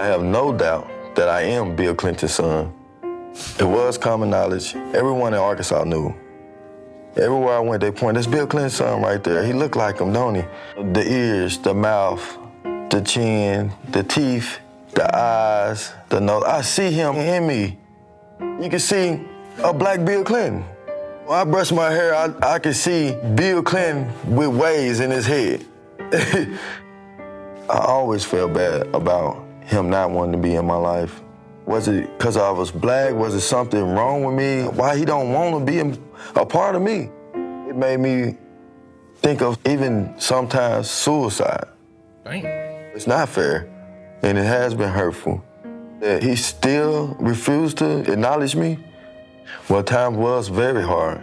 I have no doubt that I am Bill Clinton's son. It was common knowledge. Everyone in Arkansas knew. Everywhere I went, they point, that's Bill Clinton's son right there. He looked like him, don't he? The ears, the mouth, the chin, the teeth, the eyes, the nose. I see him in me. You can see a black Bill Clinton. When I brush my hair, I can see Bill Clinton with waves in his head. I always felt bad about him not wanting to be in my life. Was it because I was black? Was it something wrong with me? Why he don't want to be a part of me? It made me think of even sometimes suicide. Dang. It's not fair, and it has been hurtful. That he still refused to acknowledge me. Well, time was very hard,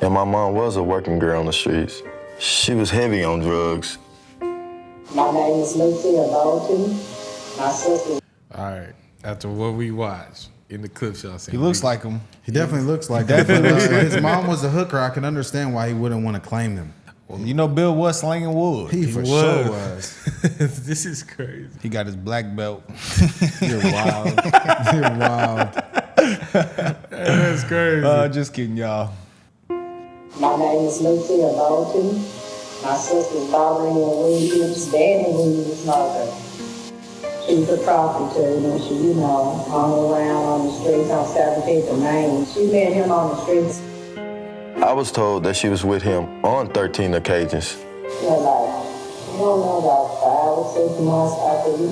and my mom was a working girl on the streets. She was heavy on drugs. My name is Lucia Bolton. My sister. All right. After what we watched in the clips y'all seen. He looks like him. He definitely looks like him. His mom was a hooker. I can understand why he wouldn't want to claim him. Well, you know Bill was slinging wood. He for sure was. This is crazy. He got his black belt. You're wild. You're wild. That's crazy. Just kidding, y'all. My name is Lucia Bolton. My sister's Valerie Williams, Danny Williams' mother. She's a prostitute and she, hung around on the streets on 17th and Main. She met him on the streets. I was told that she was with him on 13 occasions. You don't know, about 5 or 6 months after, they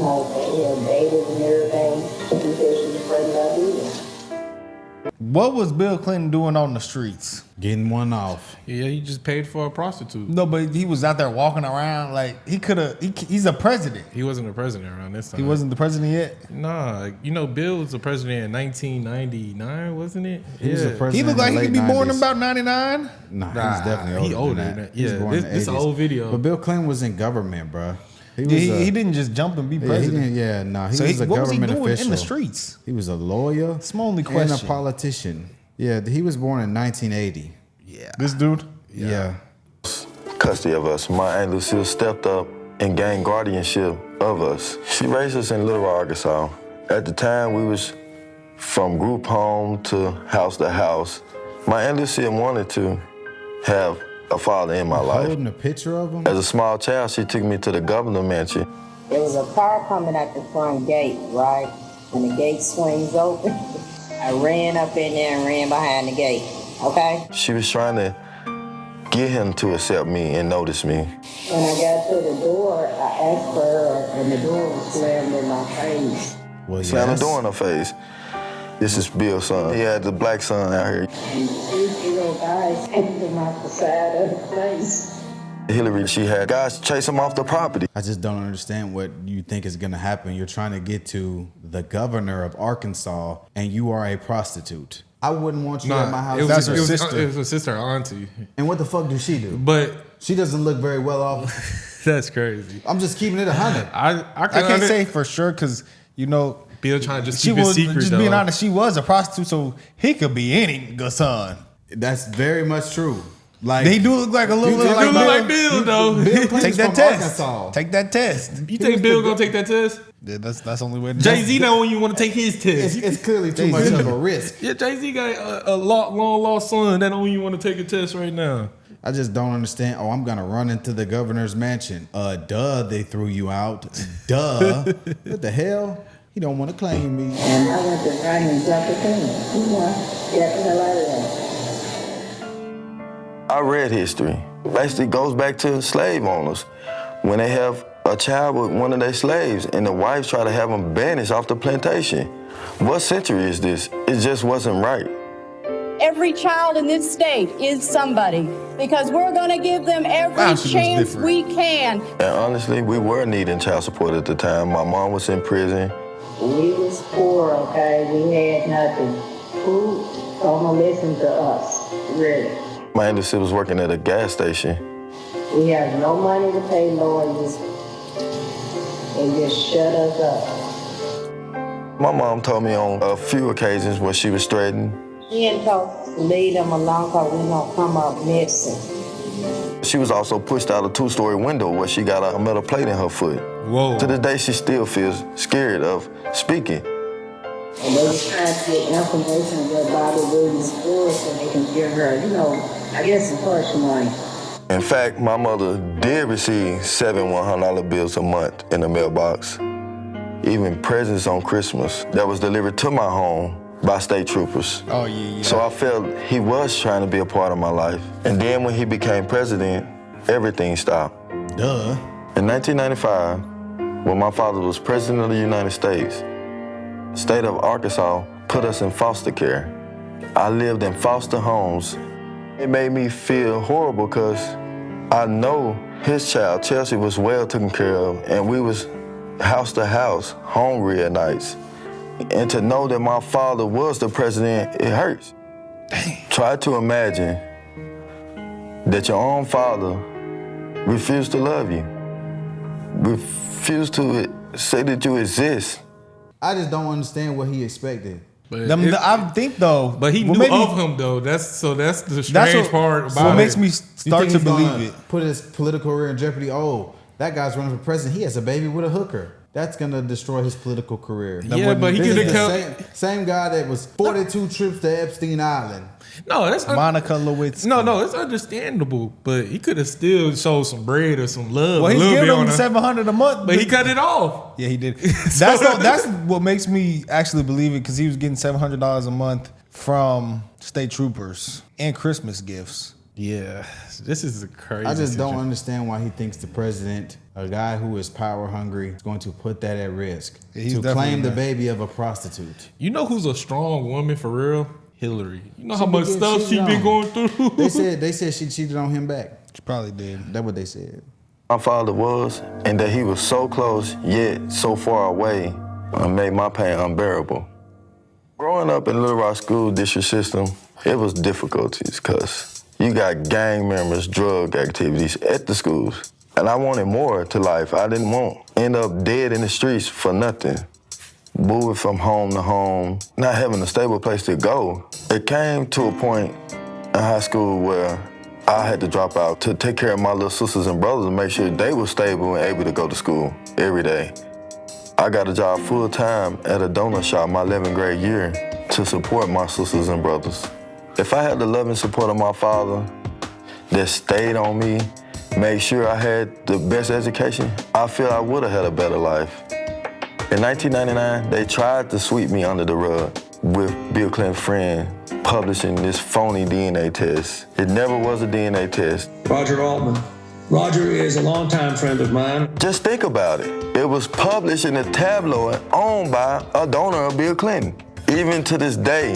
had dated and everything. She said she was pregnant up either. What was Bill Clinton doing on the streets? Getting one off. Yeah, he just paid for a prostitute. No, but he was out there walking around like he could have. He's a president. He wasn't a president around this time. He wasn't the president yet? Nah, Bill was the president in 1999, wasn't it? He was the president. He looked like he could be born in 90s. about 99. Nah, he's definitely older than that. He's Yeah, born in the this is an 80s. old video. But Bill Clinton was in government, bro. He didn't just jump and be president. He was So a what was he government doing official. in the streets? He was a lawyer. It's my only And a question. politician. Yeah, he was born in 1980. Yeah. This dude? Yeah. Custody of us. My Aunt Lucille stepped up and gained guardianship of us. She raised us in Little Rock, Arkansas. At the time, we was from group home to house. My Aunt Lucille wanted to have a father in my life. Holding a picture of him? As a small child, she took me to the governor mansion. There was a car coming at the front gate, right? And the gate swings open. I ran up in there and ran behind the gate, okay? She was trying to get him to accept me and notice me. When I got to the door, I asked for her, and the door was slammed in my face. Well, Slammed the door in her face. This is Bill's son. He had the black son out here. And 2 little guys hit him off the side of the place. Hillary, she had guys chase him off the property. I just don't understand what you think is going to happen. You're trying to get to the governor of Arkansas, and you are a prostitute. I wouldn't want you at my house. It was, That's her it was, sister. It was her sister, or auntie. And what the fuck does she do? But She doesn't look very well off. that's crazy. I'm just keeping it 100. I can't say for sure because, Bill trying to just she keep his was, secret, just though. being honest, she was a prostitute, so he could be any good son. That's very much true. Like They do look like a little You bit do like look Bill. like Bill, though. Bill Clinton's Take that from test. Arkansas. Take that test. You think Bill gonna take that test? Yeah, that's the only way. Jay-Z know when you want to take his test. It's clearly too much of a risk. Yeah, Jay-Z got a long lost son that don't even want to take a test right now. I just don't understand. Oh, I'm gonna run into the governor's mansion. Duh, they threw you out. Duh. What the hell? He don't want to claim me. And I went to find him, dropped the thing. Get the hell out of there. I read history. Basically goes back to slave owners. When they have a child with one of their slaves and the wives try to have them banished off the plantation. What century is this? It just wasn't right. Every child in this state is somebody because we're going to give them every Wow, she was chance different. we can. And honestly, we were needing child support at the time. My mom was in prison. We was poor, okay? We had nothing. Who gonna listen to us, really? My Aunt Lucille was working at a gas station. We have no money to pay lawyers. They just shut us up. My mom told me on a few occasions where she was threatened. She ain't told us to leave them alone because we gonna come up missing. She was also pushed out a 2-story window where she got a metal plate in her foot. Whoa. To this day, she still feels scared of speaking. And they was trying to get information of what Bobby Williams was so they can give her, I guess some harsh money. In fact, my mother did receive 7 $100 bills a month in the mailbox. Even presents on Christmas that was delivered to my home by state troopers. Oh, yeah. So I felt he was trying to be a part of my life. And then when he became president, everything stopped. Duh. In 1995, when my father was president of the United States, the state of Arkansas put us in foster care. I lived in foster homes. It made me feel horrible because I know his child, Chelsea, was well taken care of, and we was house to house, hungry at nights. And to know that my father was the president, it hurts. Dang. Try to imagine that your own father refused to love you, refused to say that you exist. I just don't understand what he expected. But I think though, But he knew of him though. That's the strange part about it. What makes me You start think to he's gonna believe it. Put his political career in jeopardy. Oh, that guy's running for president. He has a baby with a hooker. That's gonna destroy his political career. Yeah, but he This could is have the come. same guy that was 42 trips to Epstein Island. No, that's Monica Lewinsky. No, it's understandable. But he could have still showed some bread or some love. Well, a he's little giving bit him on her. $700 a month, But he cut it off. Yeah, he did. That's what makes me actually believe it, because he was getting $700 a month from state troopers and Christmas gifts. Yeah, this is a crazy. I just don't situation. understand why he thinks the president, a guy who is power hungry, is going to put that at risk Yeah, he's to definitely claim the not. baby of a prostitute. You know who's a strong woman for real? Hillary. You know She how been much getting stuff cheated she been on. going through. They said she cheated on him back. She probably did. That's what they said. My father was, and that he was so close yet so far away, made my pain unbearable. Growing up in Little Rock school district system, it was difficulties because you got gang members, drug activities at the schools. And I wanted more to life. I didn't want end up dead in the streets for nothing. Moving from home to home, not having a stable place to go. It came to a point in high school where I had to drop out to take care of my little sisters and brothers and make sure they were stable and able to go to school every day. I got a job full time at a donut shop my 11th grade year to support my sisters and brothers. If I had the love and support of my father that stayed on me, made sure I had the best education, I feel I would have had a better life. In 1999, they tried to sweep me under the rug with Bill Clinton's friend publishing this phony DNA test. It never was a DNA test. Roger Altman. Roger is a longtime friend of mine. Just think about it. It was published in a tabloid owned by a donor of Bill Clinton. Even to this day,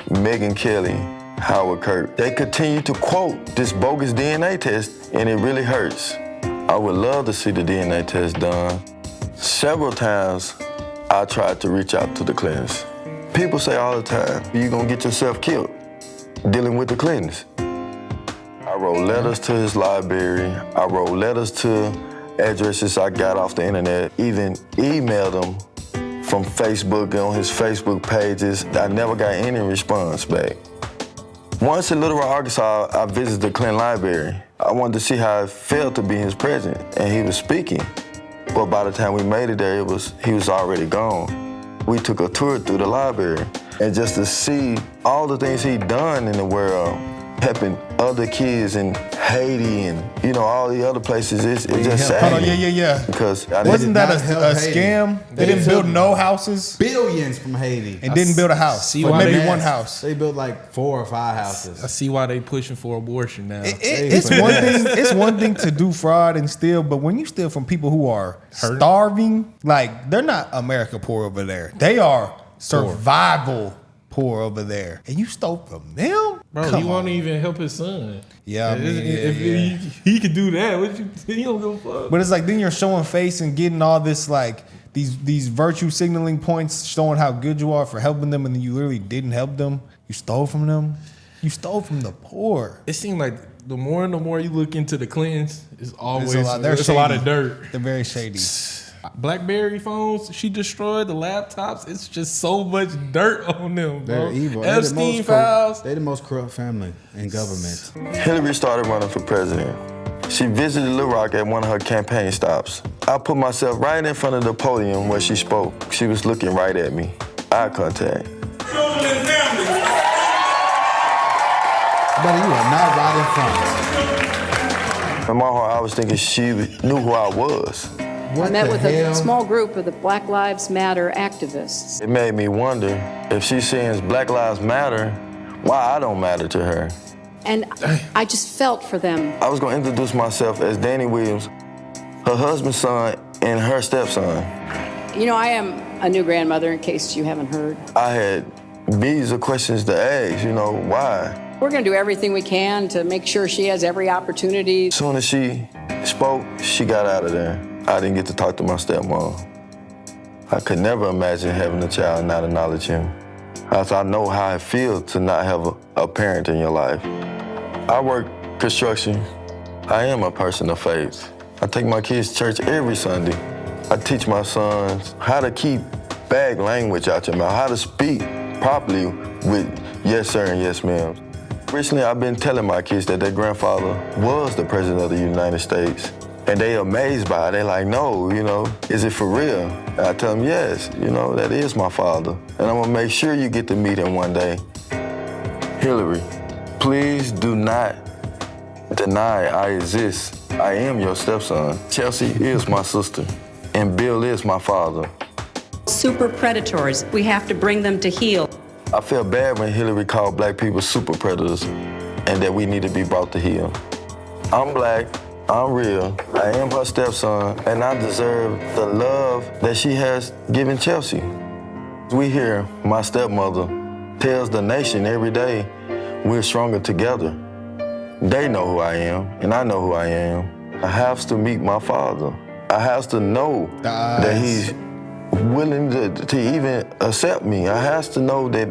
Megyn Kelly, Howard Kirk, they continue to quote this bogus DNA test, and it really hurts. I would love to see the DNA test done. Several times, I tried to reach out to the Clintons. People say all the time, you're gonna get yourself killed dealing with the Clintons. I wrote letters to his library. I wrote letters to addresses I got off the internet, even emailed him from Facebook on his Facebook pages. I never got any response back. Once in Little Rock, Arkansas, I visited the Clinton Library. I wanted to see how it felt to be his president, and he was speaking. But by the time we made it there, he was already gone. We took a tour through the library, and just to see all the things he'd done in the world, helping other kids in Haiti and, all the other places, it's just sad. Hold on, yeah. Because Wasn't that not help a Haiti. scam? They didn't build no houses Billions from Haiti. and didn't build a house. see Or why maybe they- one house. They built like 4 or 5 I houses. see why they pushing for abortion now. It's one thing. It's one thing to do fraud and steal, but when you steal from people who are starving, like they're not America poor over there. They are survival poor over there, and you stole from them, Bro, Come he won't on. even help his son. Yeah, I mean, if yeah. He could do that, he don't give a fuck. But it's like then you're showing face and getting all this like these virtue signaling points, showing how good you are for helping them, and then you literally didn't help them. You stole from them. You stole from the poor. It seemed like the more and the more you look into the Clintons, it's always There's a lot. They're it's a lot of shady. dirt. They're very shady. BlackBerry phones, she destroyed the laptops. It's just so much dirt on them, bro. They're evil. Epstein files. They're the most corrupt family in government. Hillary started running for president, She visited Little Rock at one of her campaign stops. I put myself right in front of the podium where she spoke. She was looking right at me. Eye contact. Children and families. Buddy, you are not right in front. In my heart, I was thinking she knew who I was. What I met the with hell? a small group of the Black Lives Matter activists. It made me wonder if she's saying Black Lives Matter, why I don't matter to her. And I just felt for them. I was gonna introduce myself as Danny Williams, her husband's son, and her stepson. You know, I am a new grandmother, in case you haven't heard. I had millions of questions to ask, why? We're going to do everything we can to make sure she has every opportunity. As soon as she spoke, she got out of there. I didn't get to talk to my stepmom. I could never imagine having a child and not acknowledge him. As I know how it feels to not have a parent in your life. I work construction. I am a person of faith. I take my kids to church every Sunday. I teach my sons how to keep bad language out your mouth, how to speak properly with yes sir and yes ma'am. Recently, I've been telling my kids that their grandfather was the president of the United States. And they amazed by it. They like, no, is it for real? And I tell them, yes, that is my father. And I'm gonna make sure you get to meet him one day. Hillary, please do not deny I exist. I am your stepson. Chelsea is my sister. And Bill is my father. Super predators. We have to bring them to heel. I feel bad when Hillary called black people super predators and that we need to be brought to heel. I'm black, I'm real, I am her stepson, and I deserve the love that she has given Chelsea. We hear my stepmother tells the nation every day, we're stronger together. They know who I am, and I know who I am. I have to meet my father. I have to know that he's willing to even accept me. I have to know that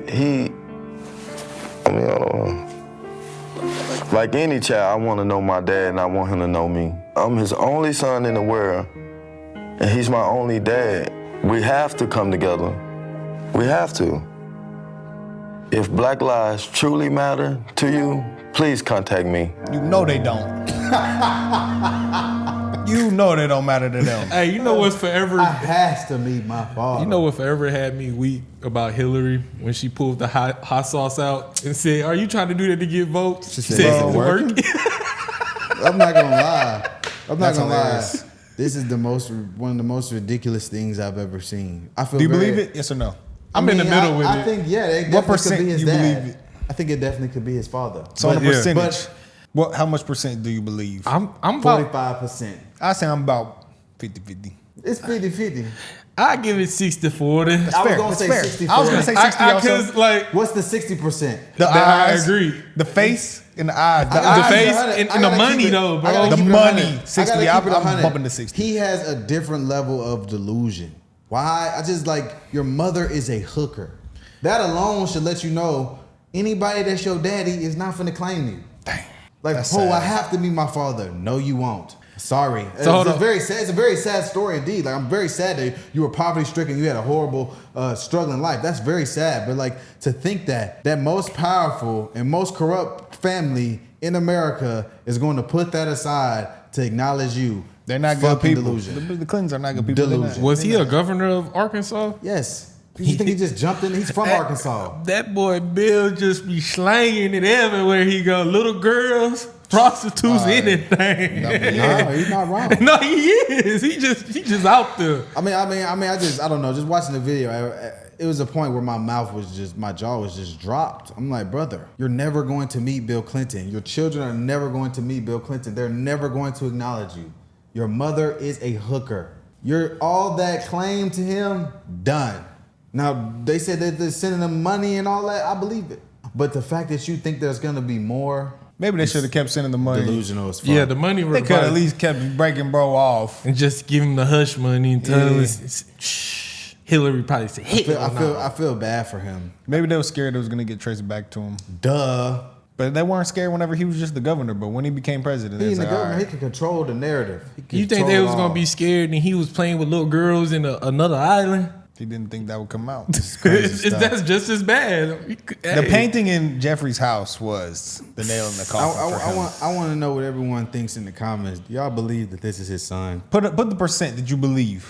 like any child, I want to know my dad and I want him to know me. I'm his only son in the world, and he's my only dad. We have to come together. We have to. If Black lives truly matter to you, please contact me. You know they don't. You know they don't matter to them. Hey, you know what's forever? I has to meet my father. You know what forever had me weak about Hillary when she pulled the hot sauce out and said, "Are you trying to do that to get votes?" She said, "It's "It's working." I'm not gonna lie. That's hilarious. This is one of the most ridiculous things I've ever seen. I feel. Do you believe it? Yes or no? I'm in the middle with it. I think it What definitely percent could be his you dad. believe it? I think it definitely could be his father. So on a percentage, but how much percent do you believe? I'm about 45%. I say I'm about 50-50. It's 50-50. I give it 60-40. I was gonna say 60. I was gonna say 60 also. Because like What's the 60%? The I eyes, agree. the face, and the eyes. The The eyes, face I and gotta the keep money it- though, I bro. gotta The keep it money, 100. 60. I gotta keep it I'm 100. bumping to 60. He has a different level of delusion. Why? I just like your mother is a hooker. That alone should let you know anybody that's your daddy is not finna claim you. Dang. Like, That's oh, sad. I have to meet my father. No, you won't. Sorry. So hold It's on. very sad. It's a very sad story indeed. Like, I'm very sad that you were poverty stricken. You had a horrible, struggling life. That's very sad. But like to think that most powerful and most corrupt family in America is going to put that aside to acknowledge you. They're not good Fucking people. delusion. The Clintons are not good people. They're not. Delusion. Was he a governor of Arkansas? Yes. You think he just jumped in? He's from Arkansas. That boy Bill just be slanging it everywhere he go. Little girls, prostitutes, anything. No, he's not wrong. No, he is. He just out there. I don't know. Just watching the video, it was a point where my jaw was just dropped. I'm like, brother, you're never going to meet Bill Clinton. Your children are never going to meet Bill Clinton. They're never going to acknowledge you. Your mother is a hooker. You're all that claim to him, done. Now, they said that they're sending them money and all that. I believe it. But the fact that you think there's going to be more. Maybe they should have kept sending the money. Delusional as fuck. Yeah, the money They could at least kept breaking bro off. and just give him the hush money and tell him shh. Hillary probably said, I feel bad for him. Maybe they were scared it was gonna get traced back to him. Duh. But they weren't scared whenever he was just the governor. But when he became president, He they in the was like, government, all he right. can control the narrative. He can You think they control was it gonna all. be scared and he was playing with little girls in another island? He didn't think that would come out. This is crazy stuff. That's just as bad. The painting in Jeffrey's house was the nail in the coffin. I want to know what everyone thinks in the comments. Do y'all believe that this is his son? Put the percent that you believe.